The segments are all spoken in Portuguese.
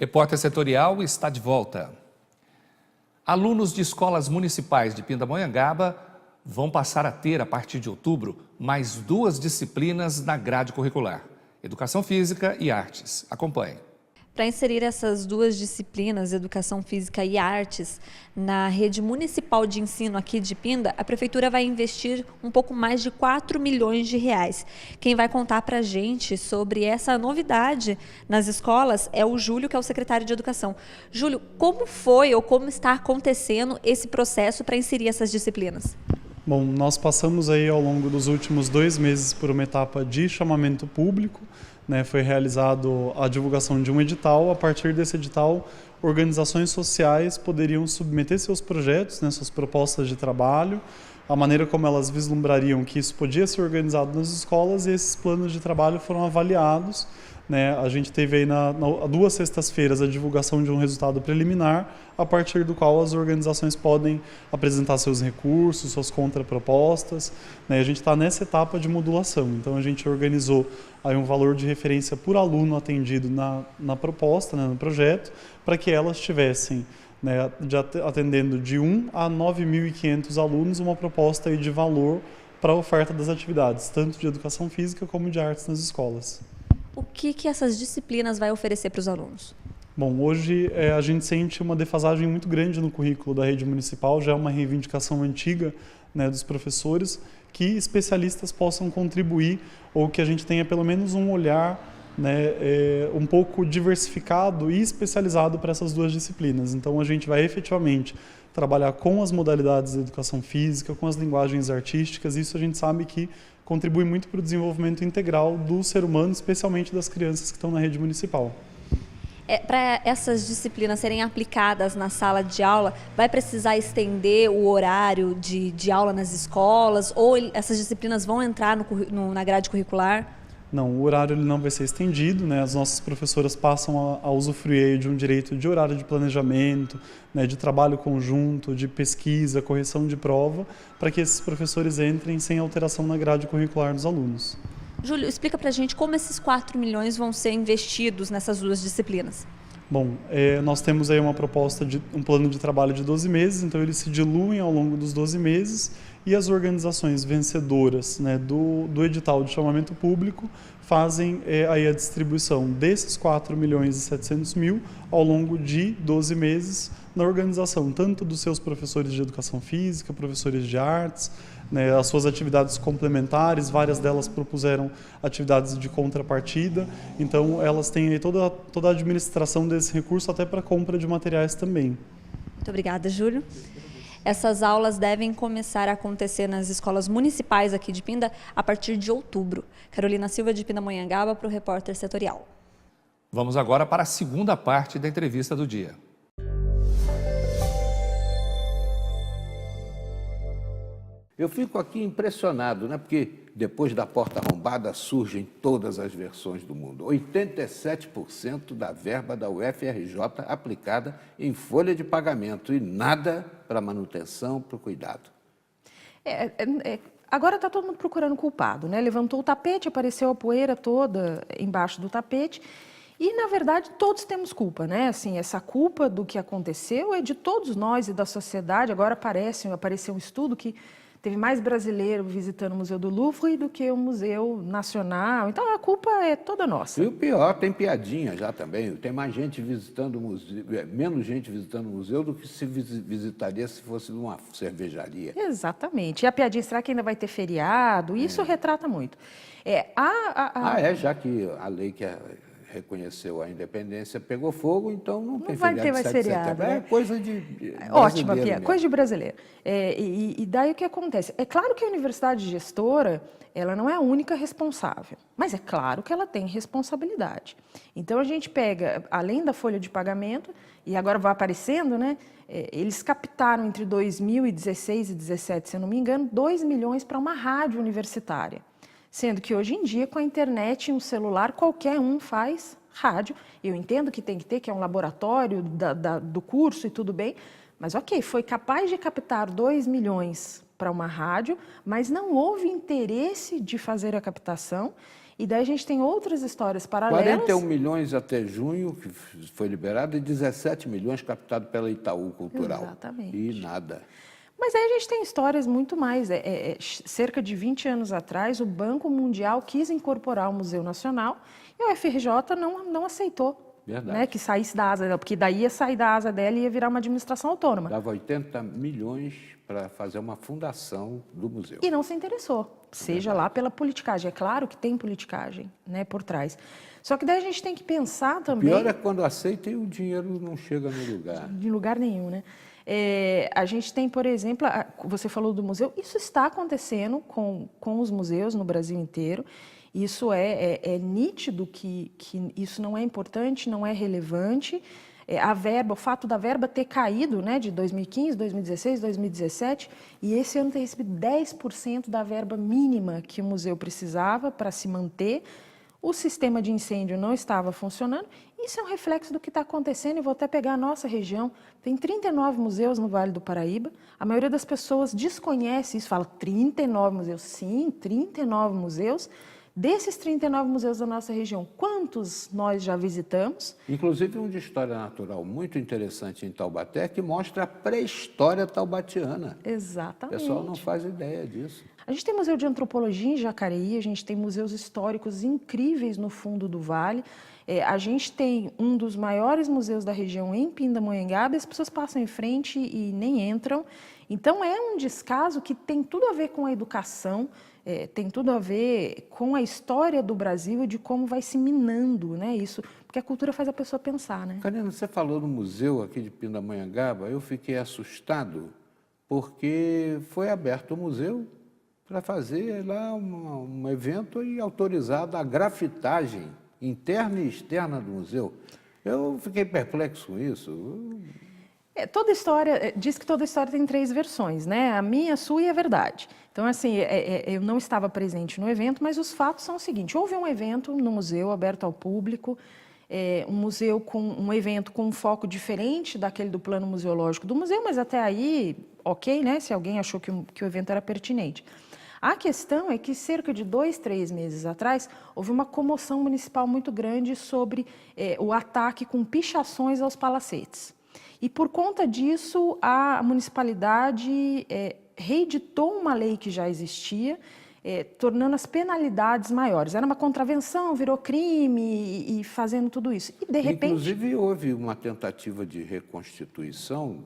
Repórter Setorial está de volta. Alunos de escolas municipais de Pindamonhangaba vão passar a ter, a partir de outubro, mais 2 disciplinas na grade curricular: Educação Física e Artes. Acompanhe. Para inserir essas 2 disciplinas, Educação Física e Artes, na rede municipal de ensino aqui de Pinda, a Prefeitura vai investir um pouco mais de 4 milhões de reais. Quem vai contar para a gente sobre essa novidade nas escolas é o Júlio, que é o secretário de Educação. Júlio, como foi ou como está acontecendo esse processo para inserir essas disciplinas? Bom, nós passamos aí ao longo dos últimos 2 meses por uma etapa de chamamento público. Foi realizado a divulgação de um edital. A partir desse edital, organizações sociais poderiam submeter seus projetos, suas propostas de trabalho, a maneira como elas vislumbrariam que isso podia ser organizado nas escolas, e esses planos de trabalho foram avaliados. A gente teve aí há 2 sextas-feiras a divulgação de um resultado preliminar, a partir do qual as organizações podem apresentar seus recursos, suas contrapropostas. A gente está nessa etapa de modulação, então a gente organizou aí um valor de referência por aluno atendido na proposta, no projeto, para que elas tivessem, atendendo de 1 a 9.500 alunos, uma proposta aí de valor para a oferta das atividades, tanto de educação física como de artes nas escolas. O que essas disciplinas vai oferecer para os alunos? Bom, hoje a gente sente uma defasagem muito grande no currículo da rede municipal, já é uma reivindicação antiga dos professores, que especialistas possam contribuir, ou que a gente tenha pelo menos um olhar um pouco diversificado e especializado para essas 2 disciplinas. Então a gente vai efetivamente trabalhar com as modalidades de educação física, com as linguagens artísticas. Isso a gente sabe que contribui muito para o desenvolvimento integral do ser humano, especialmente das crianças que estão na rede municipal. Para essas disciplinas serem aplicadas na sala de aula, vai precisar estender o horário de aula nas escolas, ou essas disciplinas vão entrar na grade curricular? Não, o horário ele não vai ser estendido, As nossas professoras passam a usufruir de um direito de horário de planejamento, de trabalho conjunto, de pesquisa, correção de prova, para que esses professores entrem sem alteração na grade curricular dos alunos. Júlio, explica para a gente como esses 4 milhões vão ser investidos nessas 2 disciplinas. Bom, nós temos aí uma proposta de um plano de trabalho de 12 meses, então eles se diluem ao longo dos 12 meses, e as organizações vencedoras do edital de chamamento público fazem aí a distribuição desses 4 milhões e 700 mil ao longo de 12 meses na organização, tanto dos seus professores de educação física, professores de artes, as suas atividades complementares. Várias delas propuseram atividades de contrapartida, então elas têm aí toda a administração desse recurso, até para compra de materiais também. Muito obrigada, Júlio. Essas aulas devem começar a acontecer nas escolas municipais aqui de Pinda a partir de outubro. Carolina Silva, de Pindamonhangaba, para o Repórter Setorial. Vamos agora para a segunda parte da entrevista do dia. Eu fico aqui impressionado, porque depois da porta arrombada surgem todas as versões do mundo. 87% da verba da UFRJ aplicada em folha de pagamento e nada para manutenção, para o cuidado. Agora está todo mundo procurando culpado, Levantou o tapete, apareceu a poeira toda embaixo do tapete. E, na verdade, todos temos culpa, Assim, essa culpa do que aconteceu é de todos nós e da sociedade. Agora apareceu um estudo que teve mais brasileiro visitando o Museu do Louvre do que o Museu Nacional. Então, a culpa é toda nossa. E o pior, tem piadinha já também. Tem mais gente visitando o museu, menos gente visitando o museu do que se visitaria se fosse numa cervejaria. Exatamente. E a piadinha, será que ainda vai ter feriado? Isso retrata muito. Já que a lei que reconheceu a independência pegou fogo, então não tem vai ter mais 7 de feriado. setembro. É coisa de Ótima, brasileiro Pia, mesmo. coisa de brasileiro. E daí o que acontece? É claro que a universidade gestora, ela não é a única responsável, mas é claro que ela tem responsabilidade. Então a gente pega, além da folha de pagamento, e agora vai aparecendo, eles captaram entre 2016 e 2017, se eu não me engano, 2 milhões para uma rádio universitária. Sendo que hoje em dia, com a internet e um celular, qualquer um faz rádio. Eu entendo que tem que ter, que é um laboratório do curso e tudo bem, mas ok, foi capaz de captar 2 milhões para uma rádio, mas não houve interesse de fazer a captação E daí a gente tem outras histórias paralelas. 41 milhões até junho, que foi liberado, e 17 milhões captado pela Itaú Cultural. Exatamente. E nada. Mas aí a gente tem histórias muito mais. Cerca de 20 anos atrás, o Banco Mundial quis incorporar o Museu Nacional e o UFRJ não aceitou. Verdade. Né, que saísse da asa dela, porque daí ia sair da asa dela e ia virar uma administração autônoma. Dava 80 milhões para fazer uma fundação do museu. E não se interessou, seja lá pela politicagem. É claro que tem politicagem, né, por trás. Só que daí a gente tem que pensar também... O pior é quando aceita e o dinheiro não chega no lugar. De lugar nenhum, né? A gente tem, por exemplo, você falou do museu, isso está acontecendo com os museus no Brasil inteiro. Isso é nítido que isso não é importante, não é relevante. O fato da verba ter caído, né, de 2015, 2016, 2017, e esse ano ter recebido 10% da verba mínima que o museu precisava para se manter. O sistema de incêndio não estava funcionando. Isso é um reflexo do que está acontecendo, e vou até pegar a nossa região. Tem 39 museus no Vale do Paraíba. A maioria das pessoas desconhece isso, fala 39 museus. Sim, 39 museus. Desses 39 museus da nossa região, quantos nós já visitamos? Inclusive um de história natural muito interessante em Taubaté, que mostra a pré-história taubatiana. Exatamente. O pessoal não faz ideia disso. A gente tem museu de antropologia em Jacareí, a gente tem museus históricos incríveis no fundo do vale. A gente tem um dos maiores museus da região em Pindamonhangaba, e as pessoas passam em frente e nem entram. Então é um descaso que tem tudo a ver com a educação, tem tudo a ver com a história do Brasil e de como vai se minando, né, isso, porque a cultura faz a pessoa pensar, né? Karina, você falou no museu aqui de Pindamonhangaba, eu fiquei assustado porque foi aberto o museu para fazer lá um evento e autorizado a grafitagem interna e externa do museu. Eu fiquei perplexo com isso. Toda história, diz que toda história tem 3 versões, né? A minha, a sua e a verdade. Então, assim, eu não estava presente no evento, mas os fatos são o seguinte: houve um evento no museu aberto ao público, um evento com um foco diferente daquele do plano museológico do museu, mas até aí, ok, né? Se alguém achou que o evento era pertinente. A questão é que cerca de 2, 3 meses atrás, houve uma comoção municipal muito grande sobre o ataque com pichações aos palacetes. E por conta disso, a municipalidade reeditou uma lei que já existia, tornando as penalidades maiores. Era uma contravenção, virou crime e fazendo tudo isso. E de repente... Inclusive houve uma tentativa de reconstituição,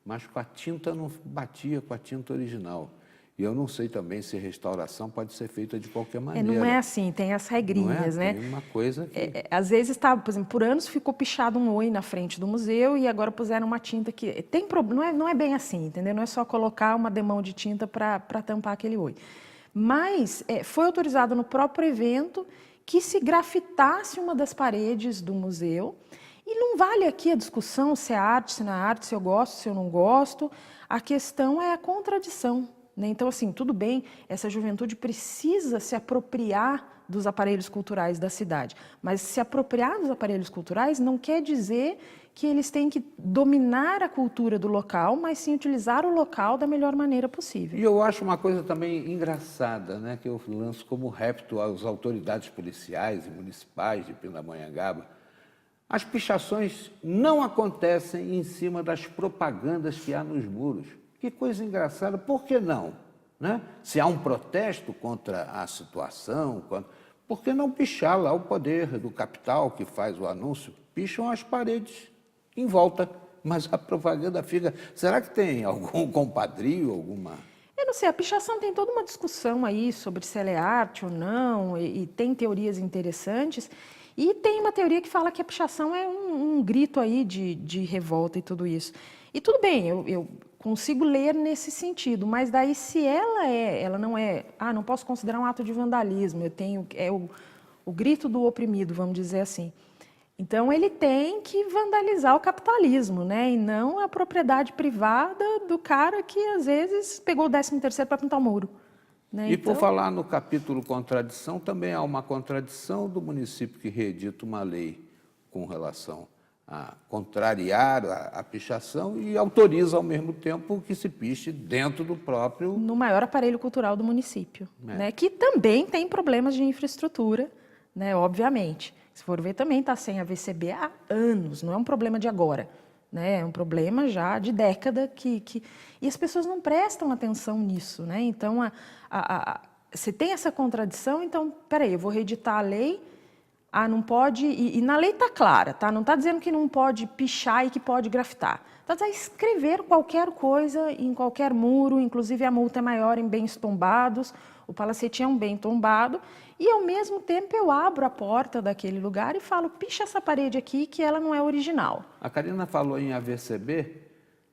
mas com a tinta não batia com a tinta original. E eu não sei também se restauração pode ser feita de qualquer maneira. Não é assim, tem as regrinhas, né? Tem uma coisa que... às vezes, por exemplo, por anos ficou pichado um oi na frente do museu e agora puseram uma tinta que... Não é bem assim, entendeu? Não é só colocar uma demão de tinta para tampar aquele oi. Mas foi autorizado no próprio evento que se grafitasse uma das paredes do museu. E não vale aqui a discussão se é arte, se não é arte, se eu gosto, se eu não gosto. A questão é a contradição. Então, assim, tudo bem, essa juventude precisa se apropriar dos aparelhos culturais da cidade, mas se apropriar dos aparelhos culturais não quer dizer que eles têm que dominar a cultura do local, mas sim utilizar o local da melhor maneira possível. E eu acho uma coisa também engraçada, né, que eu lanço como repto às autoridades policiais e municipais de Pindamonhangaba. As pichações não acontecem em cima das propagandas que há nos muros. Que coisa engraçada, por que não? Né? Se há um protesto contra a situação, por que não pichar lá o poder do capital que faz o anúncio? Picham as paredes em volta, mas a propaganda fica... Será que tem algum compadrio, alguma... Eu não sei, a pichação tem toda uma discussão aí sobre se ela é arte ou não, e tem teorias interessantes. E tem uma teoria que fala que a pichação é um grito aí de revolta e tudo isso. E tudo bem, eu consigo ler nesse sentido, mas daí se ela não é, não posso considerar um ato de vandalismo, o grito do oprimido, vamos dizer assim. Então ele tem que vandalizar o capitalismo, né? E não a propriedade privada do cara que às vezes pegou o 13º para pintar o muro. Né? E por falar no capítulo contradição, também há uma contradição do município que reedita uma lei com relação a contrariar a pichação e autoriza ao mesmo tempo que se piche dentro do próprio... No maior aparelho cultural do município, né, que também tem problemas de infraestrutura, né, obviamente. Se for ver, também está sem a VCB há anos, não é um problema de agora, né, é um problema já de década e as pessoas não prestam atenção nisso, né? Então, você tem essa contradição, então, peraí, eu vou reeditar a lei, não pode, e na lei está clara, tá? Não está dizendo que não pode pichar e que pode grafitar. Está dizendo escrever qualquer coisa em qualquer muro, inclusive a multa é maior em bens tombados, o palacete é um bem tombado, e ao mesmo tempo eu abro a porta daquele lugar e falo, picha essa parede aqui que ela não é original. A Karina falou em AVCB,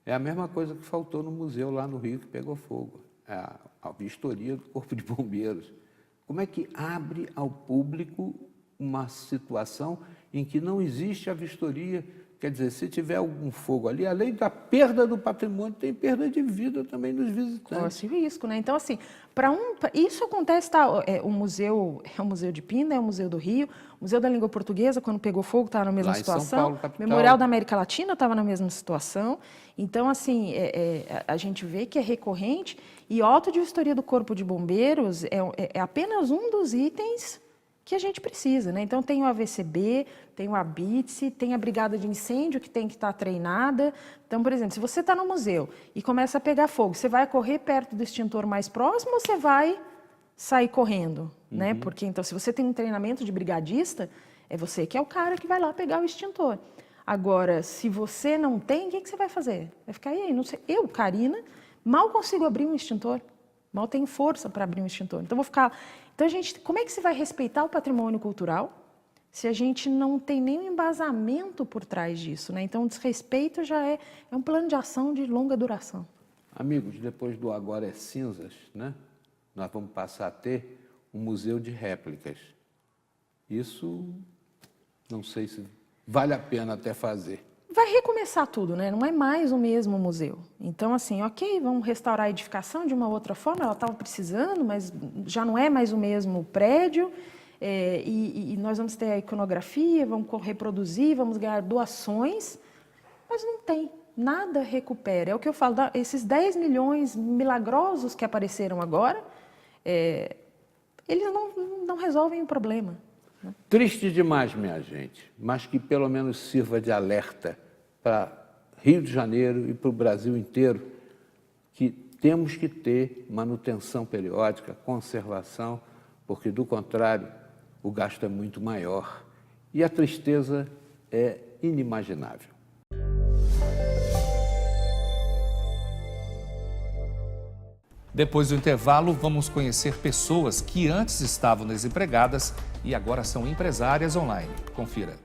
é a mesma coisa que faltou no museu lá no Rio que pegou fogo, a vistoria do Corpo de Bombeiros. Como é que abre ao público uma situação em que não existe a vistoria? Quer dizer, se tiver algum fogo ali, além da perda do patrimônio, tem perda de vida também dos visitantes. Corre esse risco, né? Então, assim, isso acontece, tá? O museu é o Museu de Pinda, é o Museu do Rio, o Museu da Língua Portuguesa, quando pegou fogo, estava na mesma Lá em São situação. Paulo, capital. Memorial da América Latina estava na mesma situação. Então, assim, a gente vê que é recorrente e a auto de vistoria do Corpo de Bombeiros é apenas um dos itens que a gente precisa, né? Então, tem o AVCB, tem o ABITSE, tem a brigada de incêndio que tem que estar treinada. Então, por exemplo, se você está no museu e começa a pegar fogo, você vai correr perto do extintor mais próximo ou você vai sair correndo, né? Porque, então, se você tem um treinamento de brigadista, é você que é o cara que vai lá pegar o extintor. Agora, se você não tem, o que você vai fazer? Vai ficar aí, não sei. Eu, Karina, mal consigo abrir um extintor. Mal tenho força para abrir um extintor. Então, vou ficar... Então, como é que você vai respeitar o patrimônio cultural se a gente não tem nenhum embasamento por trás disso, né? Então, o desrespeito já é um plano de ação de longa duração. Amigos, depois do Agora é Cinzas, né, nós vamos passar a ter um museu de réplicas. Isso, não sei se vale a pena até fazer. Vai recomeçar tudo, né? Não é mais o mesmo museu. Então, assim, ok, vamos restaurar a edificação de uma outra forma, ela estava precisando, mas já não é mais o mesmo prédio, e nós vamos ter a iconografia, vamos reproduzir, vamos ganhar doações, mas não tem, nada recupera. É o que eu falo, esses 10 milhões milagrosos que apareceram agora, eles não resolvem o problema. Triste demais, minha gente, mas que pelo menos sirva de alerta para Rio de Janeiro e para o Brasil inteiro, que temos que ter manutenção periódica, conservação, porque, do contrário, o gasto é muito maior e a tristeza é inimaginável. Depois do intervalo, vamos conhecer pessoas que antes estavam desempregadas e agora são empresárias online. Confira.